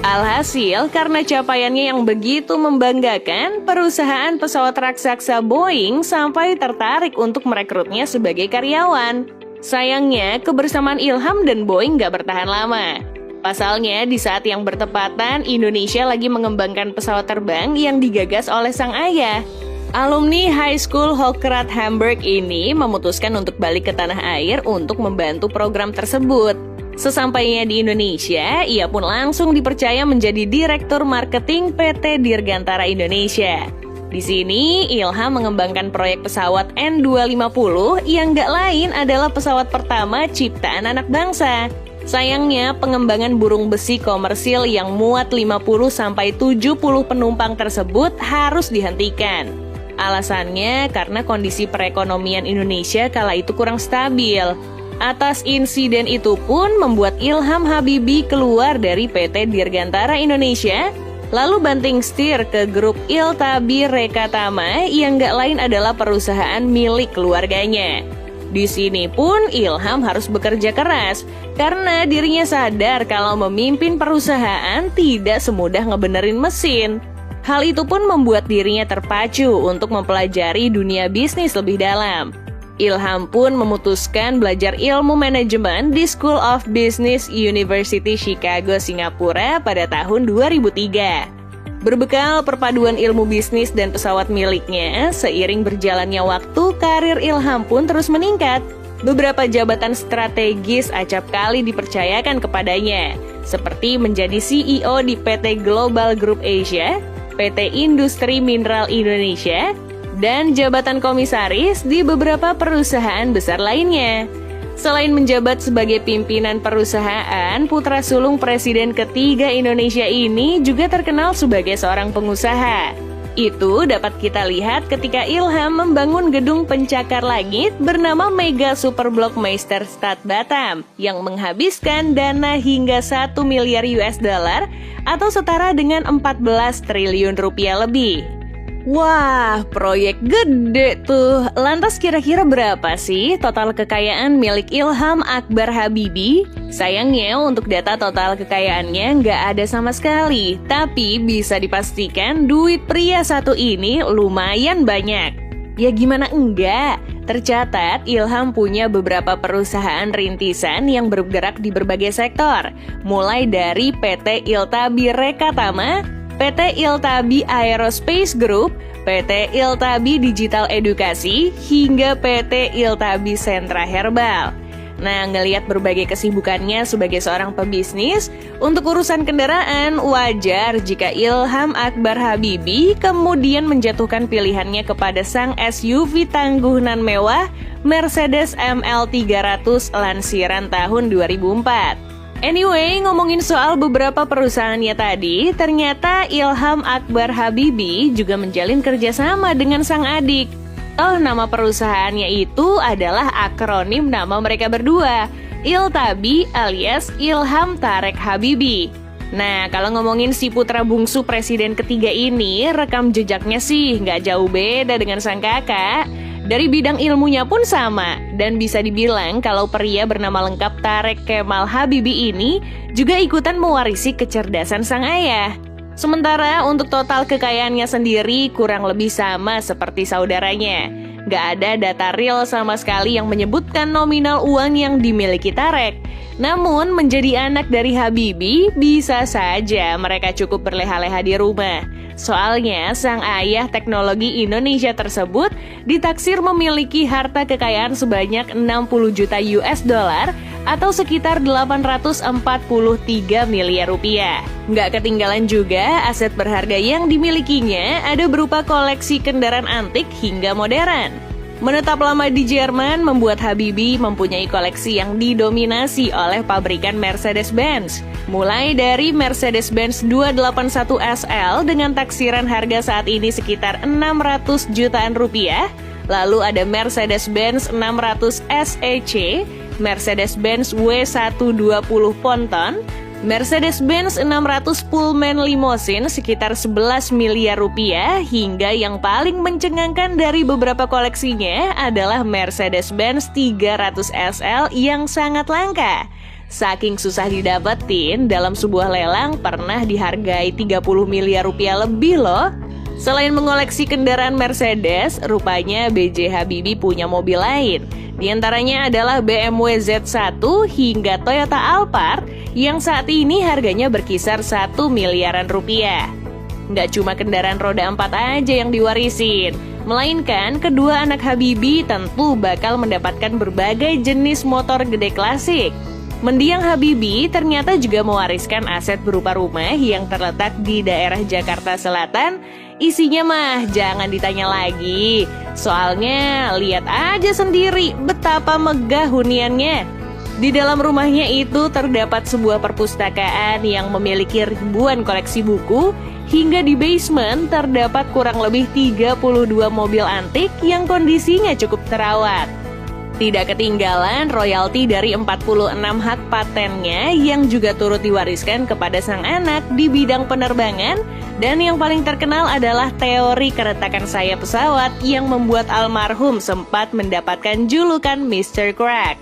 Alhasil, karena capaiannya yang begitu membanggakan, perusahaan pesawat raksasa Boeing sampai tertarik untuk merekrutnya sebagai karyawan. Sayangnya, kebersamaan Ilham dan Boeing gak bertahan lama. Pasalnya, di saat yang bertepatan, Indonesia lagi mengembangkan pesawat terbang yang digagas oleh sang ayah. Alumni High School Hochrat Hamburg ini memutuskan untuk balik ke tanah air untuk membantu program tersebut. Sesampainya di Indonesia, ia pun langsung dipercaya menjadi Direktur Marketing PT Dirgantara Indonesia. Di sini, Ilham mengembangkan proyek pesawat N250 yang gak lain adalah pesawat pertama ciptaan anak bangsa. Sayangnya, pengembangan burung besi komersil yang muat 50-70 penumpang tersebut harus dihentikan. Alasannya karena kondisi perekonomian Indonesia kala itu kurang stabil. Atas insiden itu pun membuat Ilham Habibie keluar dari PT Dirgantara Indonesia, lalu banting setir ke grup Iltabi Rekatama yang gak lain adalah perusahaan milik keluarganya. Di sini pun Ilham harus bekerja keras karena dirinya sadar kalau memimpin perusahaan tidak semudah ngebenerin mesin. Hal itu pun membuat dirinya terpacu untuk mempelajari dunia bisnis lebih dalam. Ilham pun memutuskan belajar ilmu manajemen di School of Business University Chicago, Singapura pada tahun 2003. Berbekal perpaduan ilmu bisnis dan pesawat miliknya, seiring berjalannya waktu, karir Ilham pun terus meningkat. Beberapa jabatan strategis acap kali dipercayakan kepadanya, seperti menjadi CEO di PT Global Group Asia, PT Industri Mineral Indonesia, dan jabatan komisaris di beberapa perusahaan besar lainnya. Selain menjabat sebagai pimpinan perusahaan, putra sulung Presiden ketiga Indonesia ini juga terkenal sebagai seorang pengusaha. Itu dapat kita lihat ketika Ilham membangun gedung pencakar langit bernama Mega Superblok Meisterstad Batam yang menghabiskan dana hingga 1 miliar US dollar atau setara dengan 14 triliun rupiah lebih. Wah, proyek gede tuh. Lantas kira-kira berapa sih total kekayaan milik Ilham Akbar Habibie? Sayangnya untuk data total kekayaannya nggak ada sama sekali. Tapi bisa dipastikan duit pria satu ini lumayan banyak. Ya gimana enggak? Tercatat Ilham punya beberapa perusahaan rintisan yang bergerak di berbagai sektor. Mulai dari PT Iltabi Rekatama, PT Iltabi Aerospace Group, PT Iltabi Digital Edukasi, hingga PT Iltabi Sentra Herbal. Nah, ngelihat berbagai kesibukannya sebagai seorang pebisnis, untuk urusan kendaraan, wajar jika Ilham Akbar Habibie kemudian menjatuhkan pilihannya kepada sang SUV tangguh nan mewah Mercedes ML 300 lansiran tahun 2004. Anyway, ngomongin soal beberapa perusahaannya tadi, ternyata Ilham Akbar Habibie juga menjalin kerjasama dengan sang adik. Nama perusahaannya itu adalah akronim nama mereka berdua, Iltabi alias Ilham Tarek Habibie. Nah, kalau ngomongin si putra bungsu presiden ketiga ini, rekam jejaknya sih nggak jauh beda dengan sang kakak. Dari bidang ilmunya pun sama, dan bisa dibilang kalau pria bernama lengkap Tarek Kemal Habibie ini juga ikutan mewarisi kecerdasan sang ayah. Sementara untuk total kekayaannya sendiri kurang lebih sama seperti saudaranya. Gak ada data real sama sekali yang menyebutkan nominal uang yang dimiliki Tarek. Namun menjadi anak dari Habibie bisa saja mereka cukup berleha-leha di rumah. Soalnya sang ayah teknologi Indonesia tersebut ditaksir memiliki harta kekayaan sebanyak 60 juta US dollar atau sekitar 843 miliar rupiah. Nggak ketinggalan juga aset berharga yang dimilikinya ada berupa koleksi kendaraan antik hingga modern. Menetap lama di Jerman membuat Habibie mempunyai koleksi yang didominasi oleh pabrikan Mercedes-Benz. Mulai dari Mercedes-Benz 281 SL dengan taksiran harga saat ini sekitar 600 jutaan rupiah. Lalu ada Mercedes-Benz 600 SEC, Mercedes-Benz W120 Ponton, Mercedes-Benz 600 Pullman Limousine sekitar 11 miliar rupiah, hingga yang paling mencengangkan dari beberapa koleksinya adalah Mercedes-Benz 300 SL yang sangat langka. Saking susah didapetin, dalam sebuah lelang pernah dihargai 30 miliar rupiah lebih loh. Selain mengoleksi kendaraan Mercedes, rupanya B.J. Habibie punya mobil lain. Di antaranya adalah BMW Z1 hingga Toyota Alphard yang saat ini harganya berkisar 1 miliaran rupiah. Nggak cuma kendaraan roda 4 aja yang diwarisin, melainkan kedua anak Habibie tentu bakal mendapatkan berbagai jenis motor gede klasik. Mendiang Habibie ternyata juga mewariskan aset berupa rumah yang terletak di daerah Jakarta Selatan. Isinya mah jangan ditanya lagi. Soalnya lihat aja sendiri betapa megah huniannya. Di dalam rumahnya itu terdapat sebuah perpustakaan yang memiliki ribuan koleksi buku. Hingga di basement terdapat kurang lebih 32 mobil antik yang kondisinya cukup terawat. Tidak ketinggalan royalti dari 46 hak patennya yang juga turut diwariskan kepada sang anak di bidang penerbangan. Dan yang paling terkenal adalah teori keretakan sayap pesawat yang membuat almarhum sempat mendapatkan julukan Mr. Crack.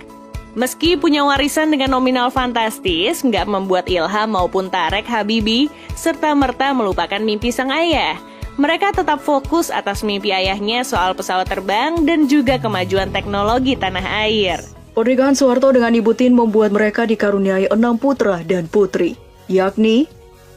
Meski punya warisan dengan nominal fantastis, nggak membuat Ilham maupun Tarek Habibie serta-merta melupakan mimpi sang ayah. Mereka tetap fokus atas mimpi ayahnya soal pesawat terbang dan juga kemajuan teknologi tanah air. Pernikahan Soeharto dengan Ibu Tien membuat mereka dikaruniai 6 putra dan putri, yakni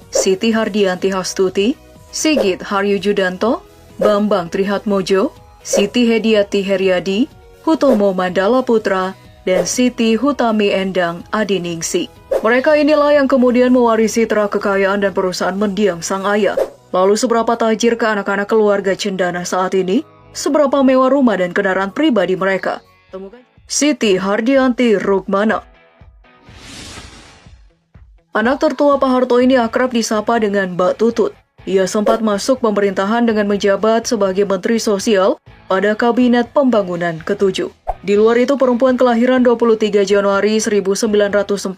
Siti Hardianti Hastuti, Sigit Haryujudanto, Bambang Trihatmojo, Siti Hediati Heriadi, Hutomo Mandala Putra, dan Siti Hutami Endang Adiningsi. Mereka inilah yang kemudian mewarisi terah kekayaan dan perusahaan mendiang sang ayah. Lalu seberapa tajir ke anak-anak keluarga cendana saat ini? Seberapa mewah rumah dan kendaraan pribadi mereka? Temukan Siti Hardianti Rukmana. Anak tertua Pak Harto ini akrab disapa dengan Mbak Tutut. Ia sempat masuk pemerintahan dengan menjabat sebagai Menteri Sosial pada Kabinet Pembangunan ke-7. Di luar itu, perempuan kelahiran 23 Januari 1949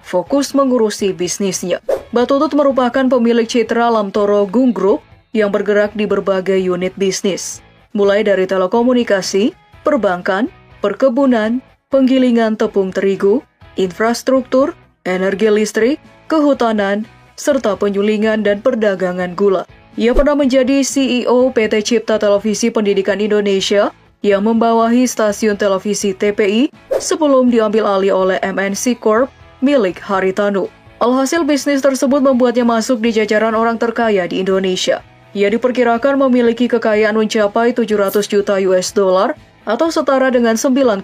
fokus mengurusi bisnisnya. Mbak Tutut merupakan pemilik Citra Lamtoro Gung Group yang bergerak di berbagai unit bisnis, mulai dari telekomunikasi, perbankan, perkebunan, penggilingan tepung terigu, infrastruktur, energi listrik, kehutanan, serta penyulingan dan perdagangan gula. Ia pernah menjadi CEO PT Cipta Televisi Pendidikan Indonesia yang membawahi stasiun televisi TPI sebelum diambil alih oleh MNC Corp milik Haritanu. Alhasil bisnis tersebut membuatnya masuk di jajaran orang terkaya di Indonesia. Ia diperkirakan memiliki kekayaan mencapai 700 juta US dollar atau setara dengan 9,94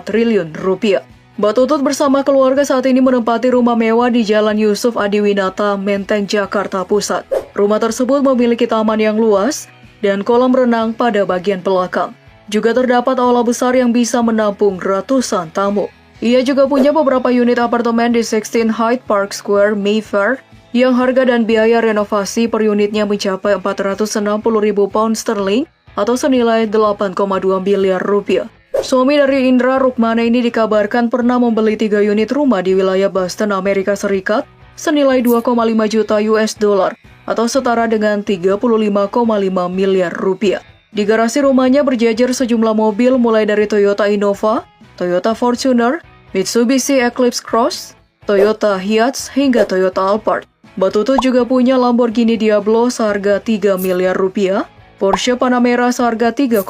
triliun rupiah. Mbak Tutut bersama keluarga saat ini menempati rumah mewah di Jalan Yusuf Adiwinata, Menteng, Jakarta Pusat. Rumah tersebut memiliki taman yang luas dan kolam renang pada bagian belakang. Juga terdapat aula besar yang bisa menampung ratusan tamu. Ia juga punya beberapa unit apartemen di 16 Hyde Park Square, Mayfair, yang harga dan biaya renovasi per unitnya mencapai 460.000 pound sterling atau senilai 8,2 miliar rupiah. Suami dari Indra Rukmana ini dikabarkan pernah membeli 3 unit rumah di wilayah Boston, Amerika Serikat senilai 2,5 juta US dollar atau setara dengan 35,5 miliar rupiah. Di garasi rumahnya berjajar sejumlah mobil mulai dari Toyota Innova, Toyota Fortuner, Mitsubishi Eclipse Cross, Toyota Hiace hingga Toyota Alphard. Mbak Tutut juga punya Lamborghini Diablo seharga 3 miliar rupiah, Porsche Panamera seharga 3,8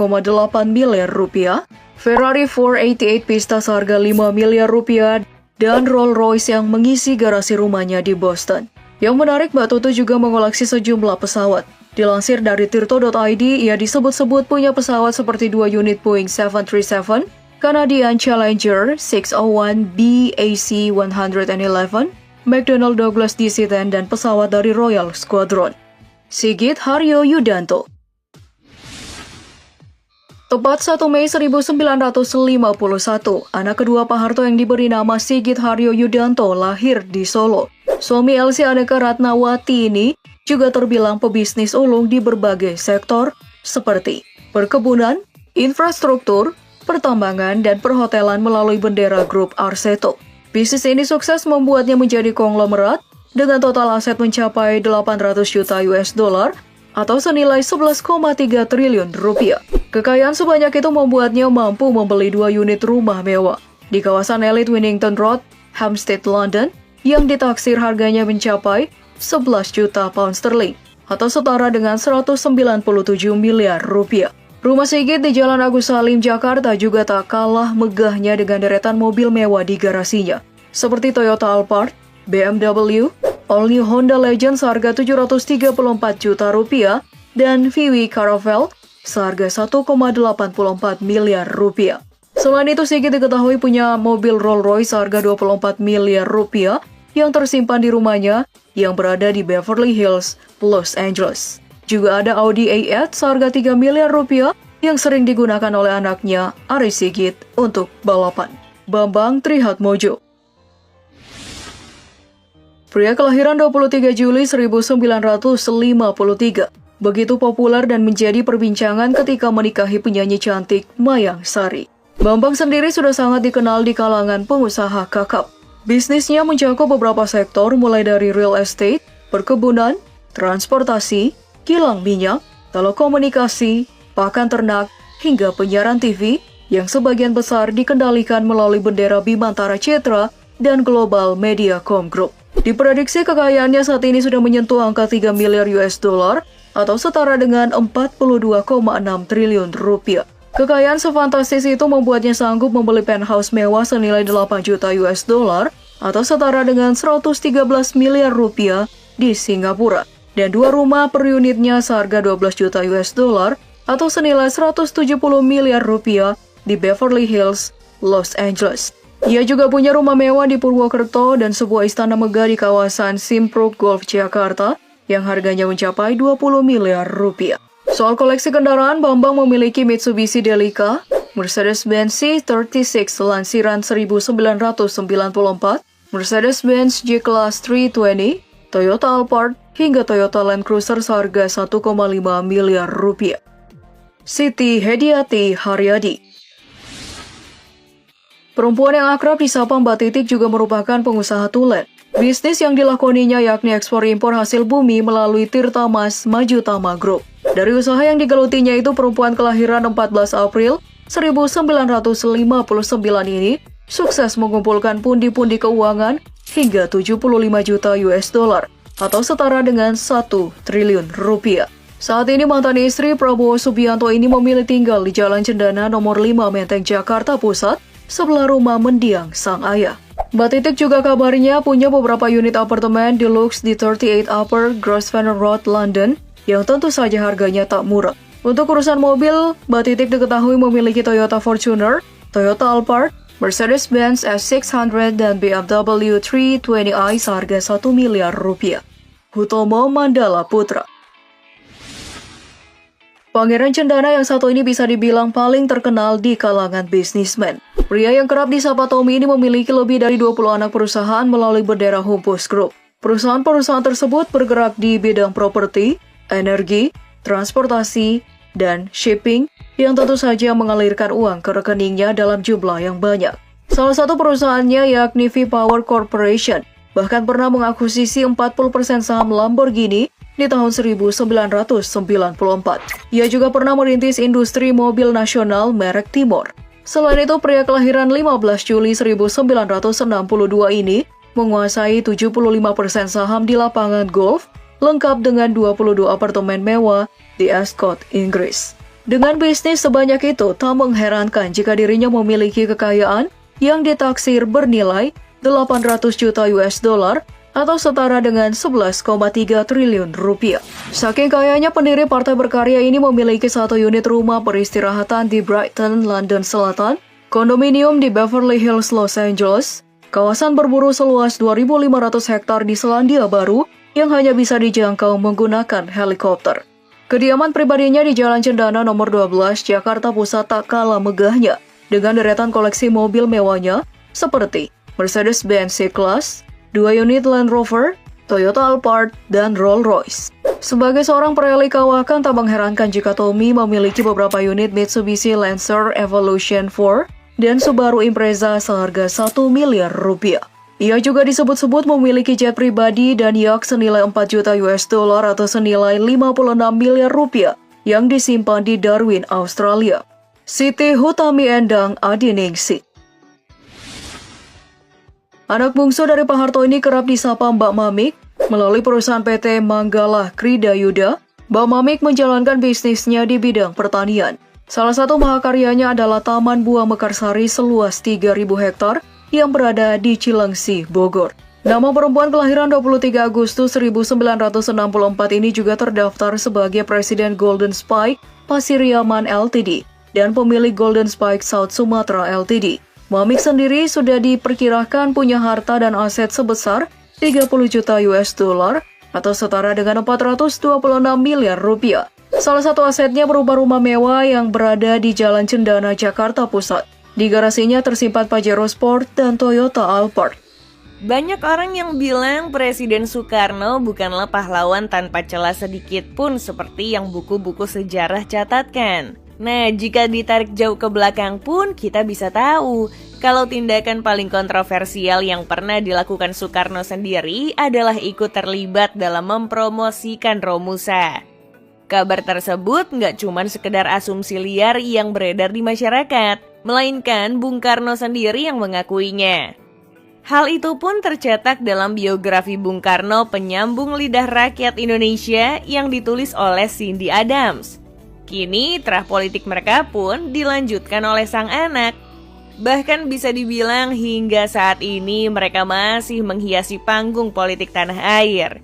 miliar rupiah, Ferrari 488 Pista seharga 5 miliar rupiah, dan Rolls-Royce yang mengisi garasi rumahnya di Boston. Yang menarik, Mbak Tutut juga mengoleksi sejumlah pesawat. Dilansir dari tirto.id, ia disebut-sebut punya pesawat seperti 2 unit Boeing 737, Canadian Challenger 601B AC-111, McDonnell Douglas DC-10, dan pesawat dari Royal Squadron. Sigit Haryo Yudanto. Tepat 1 Mei 1951, anak kedua Pak Harto yang diberi nama Sigit Haryo Yudanto lahir di Solo. Suami Elsie Aneka Ratnawati ini juga terbilang pebisnis ulung di berbagai sektor seperti perkebunan, infrastruktur, pertambangan, dan perhotelan melalui bendera grup Arseto. Bisnis ini sukses membuatnya menjadi konglomerat dengan total aset mencapai 800 juta US dollar atau senilai 11,3 triliun rupiah. Kekayaan sebanyak itu membuatnya mampu membeli 2 unit rumah mewah di kawasan elit Winnington Road, Hampstead, London, yang ditaksir harganya mencapai 11 juta pound sterling atau setara dengan 197 miliar rupiah. Rumah Sigit di Jalan Agus Salim, Jakarta juga tak kalah megahnya dengan deretan mobil mewah di garasinya, seperti Toyota Alphard, BMW, All New Honda Legend seharga 734 juta rupiah, dan VW Caravelle seharga 1,84 miliar rupiah. Selain itu, Sigit diketahui punya mobil Rolls-Royce seharga 24 miliar rupiah yang tersimpan di rumahnya yang berada di Beverly Hills, Los Angeles. Juga ada Audi A8 seharga 3 miliar rupiah yang sering digunakan oleh anaknya, Ari Sigit, untuk balapan. Bambang Trihatmojo. Pria kelahiran 23 Juli 1953, begitu populer dan menjadi perbincangan ketika menikahi penyanyi cantik Mayang Sari. Bambang sendiri sudah sangat dikenal di kalangan pengusaha kakap. Bisnisnya mencakup beberapa sektor mulai dari real estate, perkebunan, transportasi, kilang minyak, telekomunikasi, pakan ternak, hingga penyiaran TV yang sebagian besar dikendalikan melalui bendera Bimantara Citra dan Global Mediacom Group. Diprediksi kekayaannya saat ini sudah menyentuh angka 3 miliar US dollar atau setara dengan 42,6 triliun rupiah. Kekayaan sefantastis itu membuatnya sanggup membeli penthouse mewah senilai 8 juta US dollar atau setara dengan 113 miliar rupiah di Singapura. Dan 2 rumah per unitnya seharga 12 juta US dollar atau senilai 170 miliar rupiah di Beverly Hills, Los Angeles. Ia juga punya rumah mewah di Purwokerto dan sebuah istana megah di kawasan Simpruk Golf Jakarta yang harganya mencapai 20 miliar rupiah. Soal koleksi kendaraan, Bambang memiliki Mitsubishi Delica, Mercedes-Benz C36 lansiran 1994, Mercedes-Benz G-Class 320, Toyota Alphard, hingga Toyota Land Cruiser seharga 1,5 miliar rupiah. Siti Hediati Haryadi. Perempuan yang akrab disapa Mbak Titik juga merupakan pengusaha tulen. Bisnis yang dilakoninya yakni ekspor-impor hasil bumi melalui Tirta Mas Maju Tama Group. Dari usaha yang digelutinya itu, perempuan kelahiran 14 April 1959 ini sukses mengumpulkan pundi-pundi keuangan hingga 75 juta US dollar atau setara dengan 1 triliun rupiah. Saat ini mantan istri Prabowo Subianto ini memilih tinggal di Jalan Cendana nomor 5 Menteng, Jakarta Pusat, sebelah rumah mendiang sang ayah. Mbak Titik juga kabarnya punya beberapa unit apartemen deluxe di 38 Upper Grosvenor Road, London, yang tentu saja harganya tak murah. Untuk urusan mobil, Mbak Titik diketahui memiliki Toyota Fortuner, Toyota Alphard, Mercedes-Benz S600, dan BMW 320i seharga 1 miliar rupiah. Hutomo Mandala Putra. Pangeran Cendana yang satu ini bisa dibilang paling terkenal di kalangan bisnismen. Pria yang kerap disapa Tommy ini memiliki lebih dari 20 anak perusahaan melalui bendera Humpus Group. Perusahaan-perusahaan tersebut bergerak di bidang properti, energi, transportasi, dan shipping yang tentu saja mengalirkan uang ke rekeningnya dalam jumlah yang banyak. Salah satu perusahaannya yakni V-Power Corporation, bahkan pernah mengakuisisi 40% saham Lamborghini di tahun 1994. Ia juga pernah merintis industri mobil nasional merek Timor. Selain itu, pria kelahiran 15 Juli 1962 ini menguasai 75% saham di lapangan golf, lengkap dengan 22 apartemen mewah di Ascot, Inggris. Dengan bisnis sebanyak itu, tak mengherankan jika dirinya memiliki kekayaan yang ditaksir bernilai 800 juta US dollar atau setara dengan 11,3 triliun rupiah. Saking kayanya, pendiri Partai Berkarya ini memiliki 1 unit rumah peristirahatan di Brighton, London Selatan, kondominium di Beverly Hills, Los Angeles, kawasan berburu seluas 2.500 hektar di Selandia Baru yang hanya bisa dijangkau menggunakan helikopter. Kediaman pribadinya di Jalan Cendana nomor 12, Jakarta Pusat tak kalah megahnya, dengan deretan koleksi mobil mewahnya seperti Mercedes-Benz C-Class, 2 unit Land Rover, Toyota Alphard, dan Rolls-Royce. Sebagai seorang perelik kawakan, tak mengherankan jika Tommy memiliki beberapa unit Mitsubishi Lancer Evolution 4 dan Subaru Impreza seharga 1 miliar rupiah. Ia juga disebut-sebut memiliki jet pribadi dan yacht senilai 4 juta US dollar atau senilai 56 miliar rupiah yang disimpan di Darwin, Australia. Siti Hutami Endang Adiningsih. Anak bungsu dari Pak Harto ini kerap disapa Mbak Mamik. Melalui perusahaan PT Manggala Kridayuda, Mbak Mamik menjalankan bisnisnya di bidang pertanian. Salah satu mahakaryanya adalah Taman Buah Mekarsari seluas 3.000 hektar yang berada di Cilengsi, Bogor. Nama perempuan kelahiran 23 Agustus 1964 ini juga terdaftar sebagai Presiden Golden Spike Pasiriaman Ltd dan pemilik Golden Spike South Sumatra Ltd. Mamik sendiri sudah diperkirakan punya harta dan aset sebesar 30 juta US dollar atau setara dengan 426 miliar rupiah. Salah satu asetnya berupa rumah mewah yang berada di Jalan Cendana, Jakarta Pusat. Di garasinya tersimpan Pajero Sport dan Toyota Alphard. Banyak orang yang bilang Presiden Soekarno bukanlah pahlawan tanpa celah sedikit pun seperti yang buku-buku sejarah catatkan. Nah, jika ditarik jauh ke belakang pun kita bisa tahu kalau tindakan paling kontroversial yang pernah dilakukan Soekarno sendiri adalah ikut terlibat dalam mempromosikan Romusa. Kabar tersebut nggak cuma sekedar asumsi liar yang beredar di masyarakat, melainkan Bung Karno sendiri yang mengakuinya. Hal itu pun tercetak dalam biografi Bung Karno Penyambung Lidah Rakyat Indonesia yang ditulis oleh Cindy Adams. Kini terah politik mereka pun dilanjutkan oleh sang anak. Bahkan bisa dibilang hingga saat ini mereka masih menghiasi panggung politik tanah air.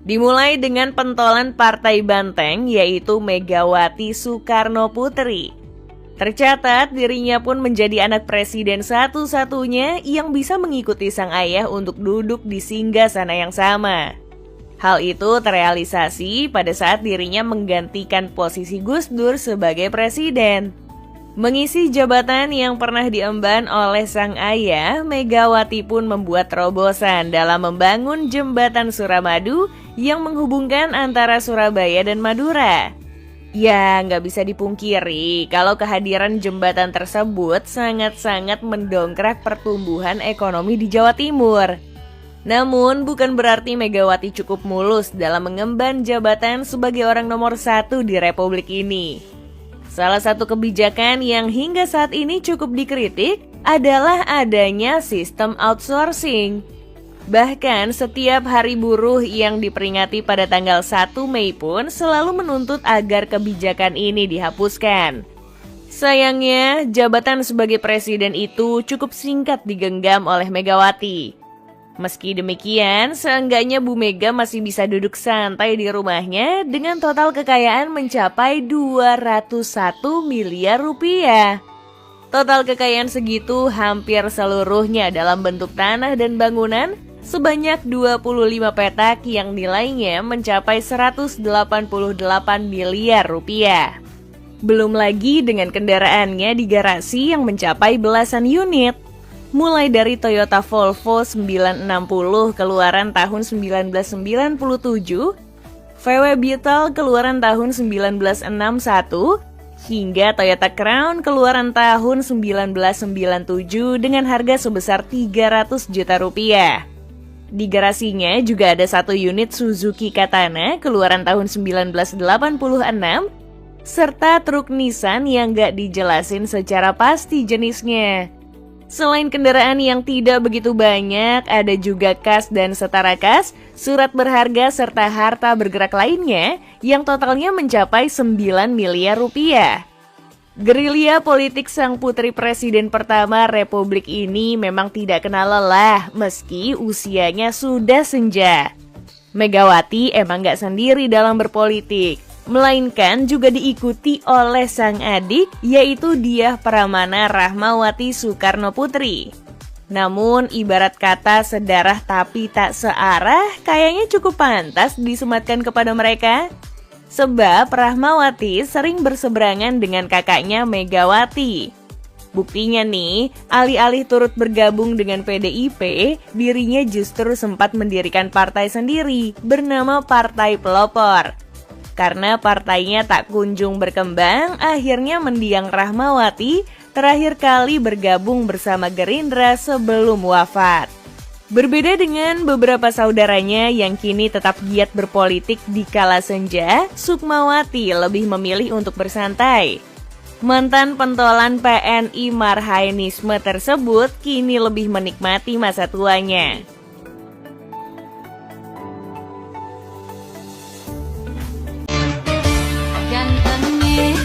Dimulai dengan pentolan Partai Banteng yaitu Megawati Soekarno Putri. Tercatat dirinya pun menjadi anak presiden satu-satunya yang bisa mengikuti sang ayah untuk duduk di singgasana yang sama. Hal itu terrealisasi pada saat dirinya menggantikan posisi Gus Dur sebagai presiden. Mengisi jabatan yang pernah diemban oleh sang ayah, Megawati pun membuat terobosan dalam membangun jembatan Suramadu yang menghubungkan antara Surabaya dan Madura. Ya, nggak bisa dipungkiri kalau kehadiran jembatan tersebut sangat-sangat mendongkrak pertumbuhan ekonomi di Jawa Timur. Namun, bukan berarti Megawati cukup mulus dalam mengemban jabatan sebagai orang nomor 1 di Republik ini. Salah satu kebijakan yang hingga saat ini cukup dikritik adalah adanya sistem outsourcing. Bahkan setiap hari buruh yang diperingati pada tanggal 1 Mei pun selalu menuntut agar kebijakan ini dihapuskan. Sayangnya, jabatan sebagai presiden itu cukup singkat digenggam oleh Megawati. Meski demikian, seenggaknya Bu Mega masih bisa duduk santai di rumahnya dengan total kekayaan mencapai 201 miliar rupiah. Total kekayaan segitu hampir seluruhnya dalam bentuk tanah dan bangunan sebanyak 25 petak yang nilainya mencapai 188 miliar rupiah. Belum lagi dengan kendaraannya di garasi yang mencapai belasan unit. Mulai dari Toyota Volvo 960 keluaran tahun 1997, VW Beetle keluaran tahun 1961, hingga Toyota Crown keluaran tahun 1997 dengan harga sebesar 300 juta rupiah. Di garasinya juga ada satu unit Suzuki Katana keluaran tahun 1986, serta truk Nissan yang gak dijelasin secara pasti jenisnya. Selain kendaraan yang tidak begitu banyak, ada juga kas dan setara kas, surat berharga serta harta bergerak lainnya yang totalnya mencapai 9 miliar rupiah. Gerilya politik sang putri presiden pertama Republik ini memang tidak kenal lelah meski usianya sudah senja. Megawati emang gak sendiri dalam berpolitik, melainkan juga diikuti oleh sang adik yaitu Diah Pramana Rahmawati Soekarno Putri. Namun ibarat kata sedarah tapi tak searah kayaknya cukup pantas disematkan kepada mereka. Sebab Rahmawati sering berseberangan dengan kakaknya Megawati. Buktinya nih, alih-alih turut bergabung dengan PDIP, dirinya justru sempat mendirikan partai sendiri bernama Partai Pelopor. Karena partainya tak kunjung berkembang, akhirnya mendiang Rahmawati terakhir kali bergabung bersama Gerindra sebelum wafat. Berbeda dengan beberapa saudaranya yang kini tetap giat berpolitik di kala senja, Sukmawati lebih memilih untuk bersantai. Mantan pentolan PNI Marhainisme tersebut kini lebih menikmati masa tuanya. Gantengnya